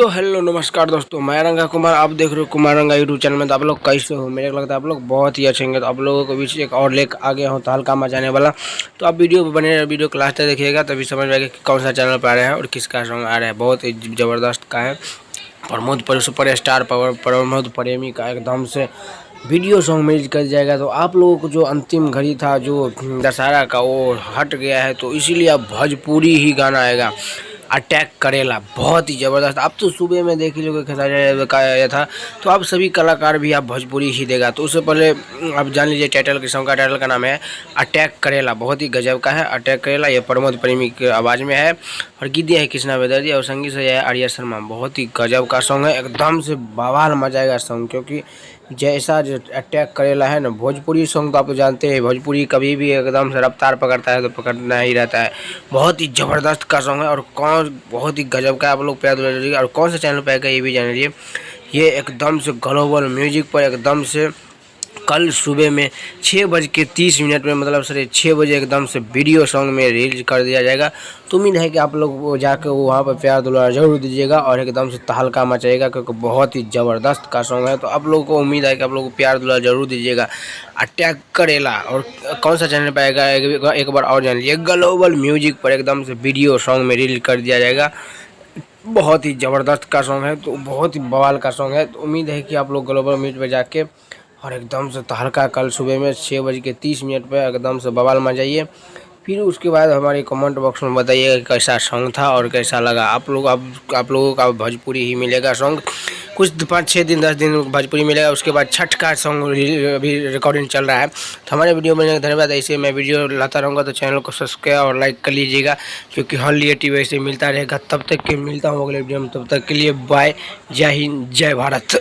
तो हेलो नमस्कार दोस्तों, मैं रंगा कुमार। आप देख रहे हो कुमार रंगा यूट्यूब चैनल में। तो आप लोग कैसे हो? मेरे को लगता है आप लोग बहुत ही अच्छे होंगे। तो आप लोगों के बीच एक और लेक आ गया हूँ तहलका मचाने वाला। तो आप वीडियो बने रहे, वीडियो क्लास तक देखिएगा तभी समझ में आएगा कि कौन सा चैनल पर आ रहा है और किसका सॉन्ग आ रहा है। बहुत ही ज़बरदस्त का है। सुपर स्टार प्रमोद प्रेमी का एकदम से वीडियो सॉन्ग में कर जाएगा। तो आप लोगों को जो अंतिम घड़ी था जो दशहरा का वो हट गया है, तो इसीलिए अब भोजपुरी ही गाना आएगा। अटैक करेला बहुत ही ज़बरदस्त। अब तो सुबह में देख ही लोग का आया था, तो अब सभी कलाकार भी आप भोजपुरी ही देगा। तो उससे पहले आप जान लीजिए टाइटल के सॉन्ग का टाइटल का नाम है अटैक करेला। बहुत ही गजब का है अटैक करेला। ये प्रमोद प्रेमी की आवाज़ में है और गीत दिया है कृष्णा बेदर्जी और संगीत से है आर्या शर्मा। बहुत ही गजब का सॉन्ग है, एकदम से बवाल मचाएगा सॉन्ग। क्योंकि जैसा जो अटैक करेला है ना, भोजपुरी सॉन्ग तो आप तो जानते हैं, भोजपुरी कभी भी एकदम से रफ्तार पकड़ता है तो पकड़ना ही रहता है। बहुत ही ज़बरदस्त का सॉन्ग है और कौन बहुत ही गजब का। आप लोग प्यार दुलार दीजिए और कौन सा चैनल पे आएगा ये भी जान लीजिए। ये एकदम से ग्लोबल म्यूजिक पर एकदम से कल सुबह में 6:30 में, मतलब सर 6 बजे एकदम से वीडियो सॉन्ग में रिलीज कर दिया जाएगा। तो उम्मीद है कि आप लोग वो जाकर वहाँ पर प्यार दुलार जरूर दीजिएगा और एकदम से तहलका मचाएगा, क्योंकि बहुत ही ज़बरदस्त का सॉन्ग है। तो आप लोगों को उम्मीद है कि आप लोग प्यार दुलार जरूर दीजिएगा। अटैक करेला और कौन सा चैनल पर आएगा एक बार और जान लीजिए। ग्लोबल म्यूजिक पर एकदम से वीडियो सॉन्ग में रिलीज कर दिया जाएगा। बहुत ही ज़बरदस्त का सॉन्ग है, तो बहुत ही बवाल का सॉन्ग है। तो उम्मीद है कि आप लोग ग्लोबल म्यूजिक पर जाके और एकदम से तहलका कल सुबह में 6:30 पर एकदम से बवाल मचाइए। फिर उसके बाद हमारे कमेंट बॉक्स में बताइए कैसा सॉन्ग था और कैसा लगा। आप लोगों का भोजपुरी ही मिलेगा सॉन्ग। कुछ 5-6 दिन 10 दिन भोजपुरी मिलेगा। उसके बाद छठ का सॉन्ग अभी रिकॉर्डिंग चल रहा है। तो हमारे वीडियो में धन्यवाद। ऐसे मैं वीडियो लाता रहूँगा, तो चैनल को सब्सक्राइब और लाइक कर लीजिएगा, क्योंकि हर रिलेटिव ऐसे मिलता रहेगा। तब तक के मिलता हूँ अगले वीडियो में। तब तक के लिए बाय। जय हिंद, जय भारत।